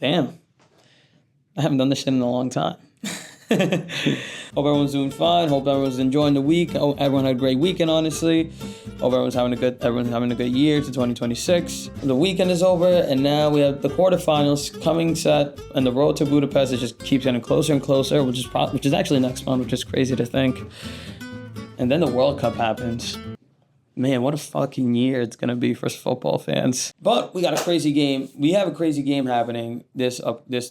Damn. I haven't done this shit in a long time. Hope everyone's doing fine. Hope everyone's enjoying the week. Hope everyone had a great weekend, honestly. Hope everyone's having a good year to 2026. The weekend is over, and now we have the quarterfinals coming set, and the road to Budapest just keeps getting closer and closer, which is actually next month, which is crazy to think. And then the World Cup happens. Man, what a fucking year it's going to be for football fans. But we got a crazy game. We have a crazy game happening this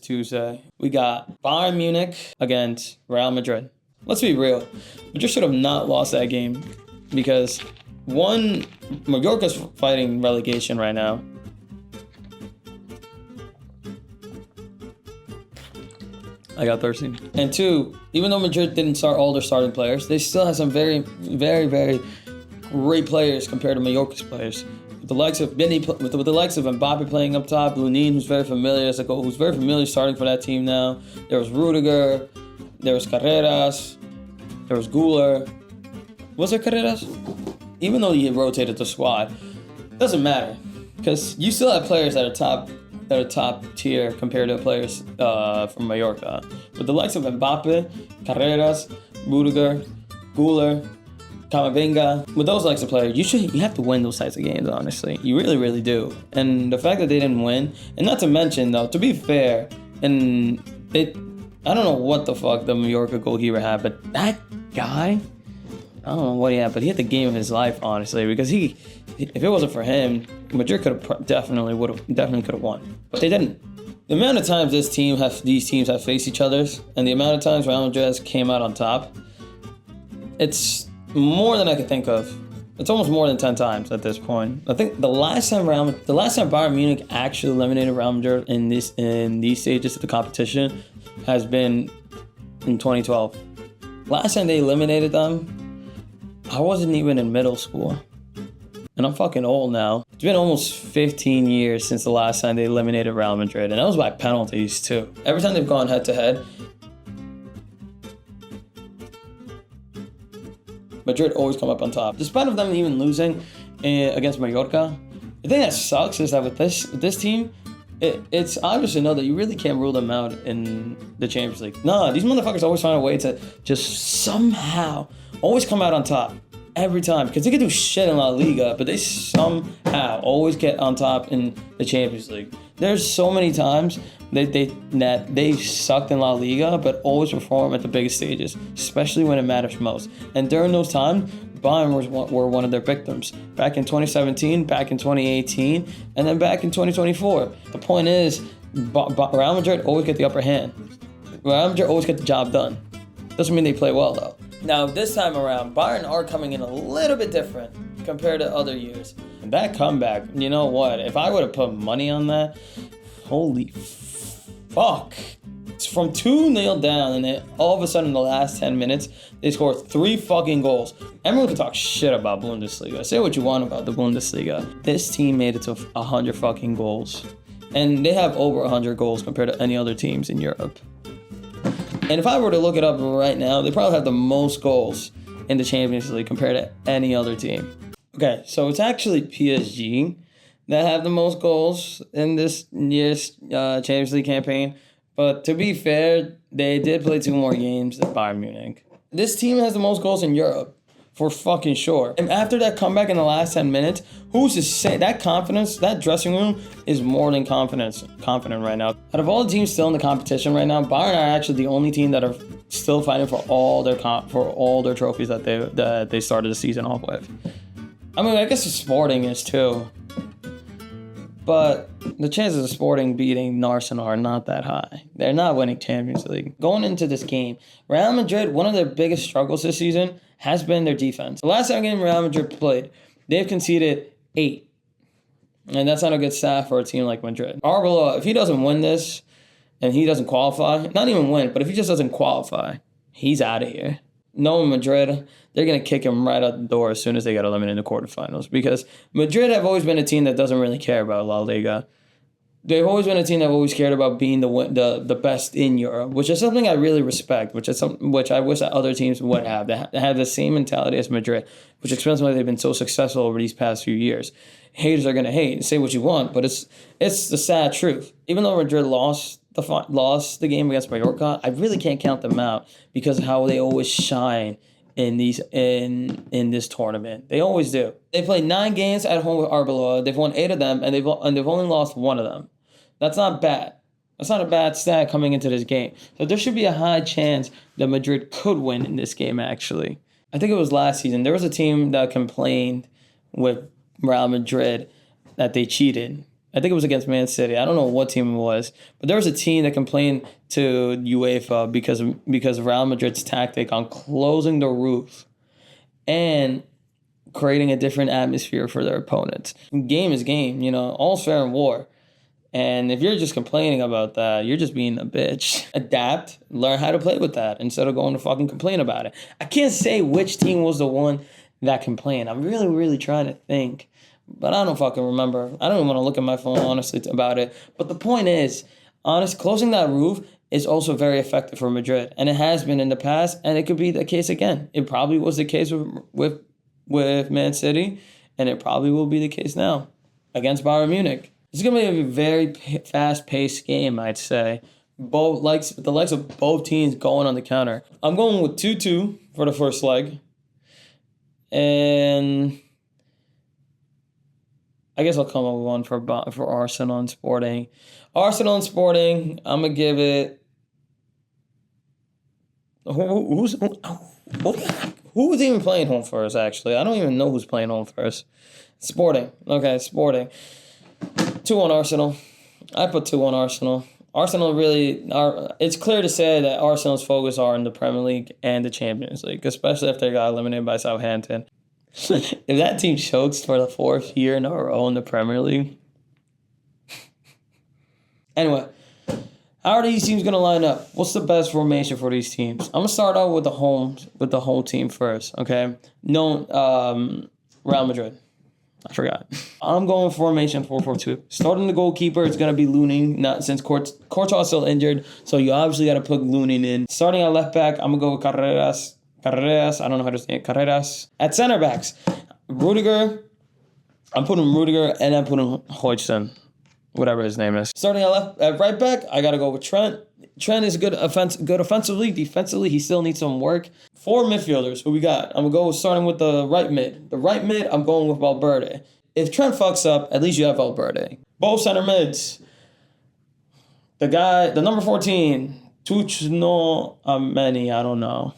Tuesday. We got Bayern Munich against Real Madrid. Let's be real. Madrid should have not lost that game because, one, Mallorca's fighting relegation right now. I got thirsty. And two, even though Madrid didn't start all their starting players, they still have some very, very, very great players compared to Mallorca's players. With the likes of Mbappe playing up top, Lunin, who's very familiar starting for that team now. There was Rudiger, there was Carreras, there was Guler. Was there Carreras? Even though he rotated the squad, doesn't matter because you still have players that are top tier compared to players from Mallorca. With the likes of Mbappe, Carreras, Rudiger, Guler, Camavinga, with those likes of players, you have to win those types of games, honestly. You really, really do. And the fact that they didn't win, and not to mention, though, to be fair, I don't know what the fuck the Mallorca goalkeeper had, but that guy, I don't know what he had, but he had the game of his life, honestly, because if it wasn't for him, Madrid definitely could have won. But they didn't. The amount of times these teams have faced each other, and the amount of times Real Madrid came out on top, it's more than I could think of. It's almost more than 10 times at this point. I think the last time Bayern Munich actually eliminated Real Madrid in these stages of the competition has been in 2012. Last time they eliminated them, I wasn't even in middle school. And I'm fucking old now. It's been almost 15 years since the last time they eliminated Real Madrid, and that was by penalties too. Every time they've gone head to head, Madrid always come up on top. Despite of them even losing against Mallorca, the thing that sucks is that with this team, it's obvious to know that you really can't rule them out in the Champions League. Nah, these motherfuckers always find a way to just somehow always come out on top. Every time. Because they can do shit in La Liga, but they somehow always get on top in the Champions League. There's so many times that they sucked in La Liga, but always perform at the biggest stages, especially when it matters most. And during those times, Bayern were one of their victims. Back in 2017, back in 2018, and then back in 2024. The point is, Real Madrid always get the upper hand. Real Madrid always get the job done. Doesn't mean they play well, though. Now, this time around, Bayern are coming in a little bit different compared to other years. And that comeback, you know what? If I would have put money on that, holy fuck. It's from 2-0 down, and then all of a sudden in the last 10 minutes, they scored 3 fucking goals. Everyone can talk shit about Bundesliga. Say what you want about the Bundesliga. This team made it to 100 fucking goals. And they have over 100 goals compared to any other teams in Europe. And if I were to look it up right now, they probably have the most goals in the Champions League compared to any other team. Okay, so it's actually PSG that have the most goals in this year's Champions League campaign. But to be fair, they did play 2 more games than Bayern Munich. This team has the most goals in Europe, for fucking sure. And after that comeback in the last 10 minutes, who's to say that confidence, that dressing room is more than confident right now. Out of all the teams still in the competition right now, Bayern are actually the only team that are still fighting for all their trophies that they started the season off with. I mean, I guess the Sporting is too. But the chances of Sporting beating Arsenal are not that high. They're not winning Champions League. Going into this game, Real Madrid, one of their biggest struggles this season has been their defense. The last time Real Madrid played, they've conceded 8. And that's not a good stat for a team like Madrid. Arbeloa, if he doesn't win this and he doesn't qualify, not even win, but if he just doesn't qualify, he's out of here. Knowing Madrid, they're going to kick him right out the door as soon as they get eliminated in the quarterfinals. Because Madrid have always been a team that doesn't really care about La Liga. they've always been a team that always cared about being the best in Europe, which is something I really respect, which I wish that other teams would have. They have the same mentality as Madrid, which explains why they've been so successful over these past few years. Haters are gonna hate and say what you want, but it's the sad truth. Even though Madrid lost the game against Mallorca, I really can't count them out because of how they always shine in this tournament. They always do. They played 9 games at home with Arbeloa. They've won 8 of them, and they've only lost 1 of them. That's not bad. That's not a bad stat coming into this game. So there should be a high chance that Madrid could win in this game, actually. I think it was last season. There was a team that complained with Real Madrid that they cheated. I think it was against Man City. I don't know what team it was. But there was a team that complained to UEFA because of Real Madrid's tactic on closing the roof and creating a different atmosphere for their opponents. Game is game, all's fair in war. And if you're just complaining about that, you're just being a bitch. Adapt, learn how to play with that instead of going to fucking complain about it. I can't say which team was the one that complained. I'm really, really trying to think. But I don't fucking remember. I don't even want to look at my phone, honestly, about it. But the point is, closing that roof is also very effective for Madrid. And it has been in the past, and it could be the case again. It probably was the case with Man City, and it probably will be the case now against Bayern Munich. It's going to be a very fast-paced game, I'd say. The likes of both teams going on the counter. I'm going with 2-2 for the first leg. And I guess I'll come up with one for Arsenal and Sporting. Arsenal and Sporting, I'm going to give it... Who's even playing home first, actually? I don't even know who's playing home first. Sporting. Okay, Sporting. 2 on Arsenal. I put 2 on Arsenal. Arsenal really are. It's clear to say that Arsenal's focus are in the Premier League and the Champions League, especially if they got eliminated by Southampton. If that team chokes for the 4th year in a row in the Premier League. Anyway, how are these teams gonna line up? What's the best formation for these teams? I'm gonna start out with the home team first. Okay, Real Madrid. I forgot. I'm going formation 4-4-2. Starting the goalkeeper, it's going to be Lunin, not since Courtois is still injured, so you obviously got to put Lunin in. Starting at left back, I'm going to go with Carreras, I don't know how to say it, Carreras. At center backs, Rudiger, I'm putting Rudiger, and I'm putting Hodgson, whatever his name is. Starting at right back, I got to go with Trent. Trent is good offensively. Defensively, he still needs some work. 4 midfielders, who we got? I'm going to go starting with the right mid. The right mid, I'm going with Valverde. If Trent fucks up, at least you have Valverde. Both center mids. The number 14, Tuchno Ameni, I don't know.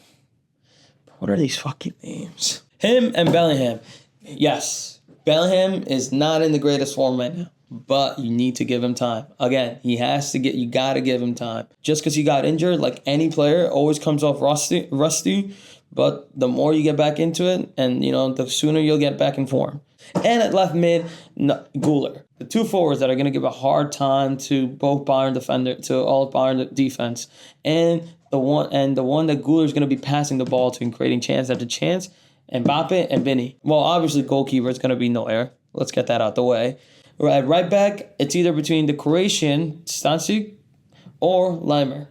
What are these fucking names? Him and Bellingham. Yes, Bellingham is not in the greatest form right now. But you need to give him time. Again, you got to give him time. Just because he got injured, like any player, always comes off rusty. But the more you get back into it, and, the sooner you'll get back in form. And at left mid, Güler. The 2 forwards that are going to give a hard time to both Bayern defense. And the one that Güler is going to be passing the ball to and creating chance after chance, Mbappe and Vinny. Well, obviously, goalkeeper is going to be Neuer. Let's get that out the way. At right back, it's either between the Croatian, Stancic, or Leimer.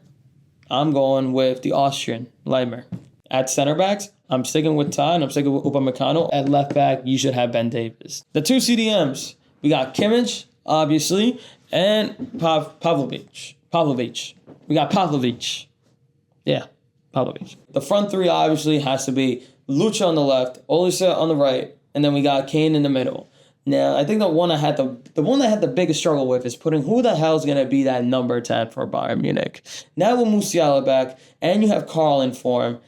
I'm going with the Austrian, Leimer. At center backs, I'm sticking with Ty, and I'm sticking with Upamecano. At left back, you should have Ben Davies. The 2 CDMs, we got Kimmich, obviously, and Pavlovic. We got Pavlovic. Yeah, Pavlovic. The front 3 obviously has to be Lucha on the left, Olise on the right, and then we got Kane in the middle. Now, I think the one I had the biggest struggle with is putting who the hell is going to be that number 10 for Bayern Munich. Now with Musiala back, and you have Carl in form,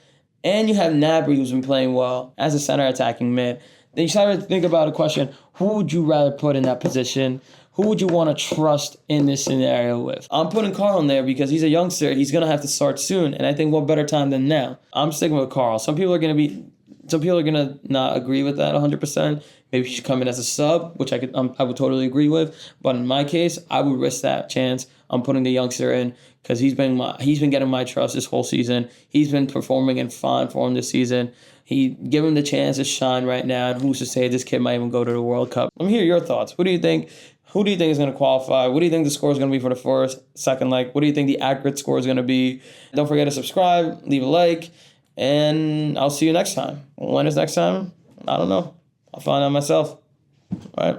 and you have Gnabry who's been playing well as a center attacking mid, then you start to think about a question, who would you rather put in that position? Who would you want to trust in this scenario with? I'm putting Carl in there because he's a youngster. He's going to have to start soon, and I think what better time than now? I'm sticking with Carl. Some people are going to not agree with that 100%. Maybe he should come in as a sub, which I would totally agree with. But in my case, I would risk that chance. I'm putting the youngster in because he's been getting my trust this whole season. He's been performing in fine form this season. Give him the chance to shine right now, and who's to say this kid might even go to the World Cup? Let me hear your thoughts. What do you think? Who do you think is going to qualify? What do you think the score is going to be for the first, second leg? What do you think the accurate score is going to be? Don't forget to subscribe, leave a like, and I'll see you next time. When is next time? I don't know. I'll find out myself. All right.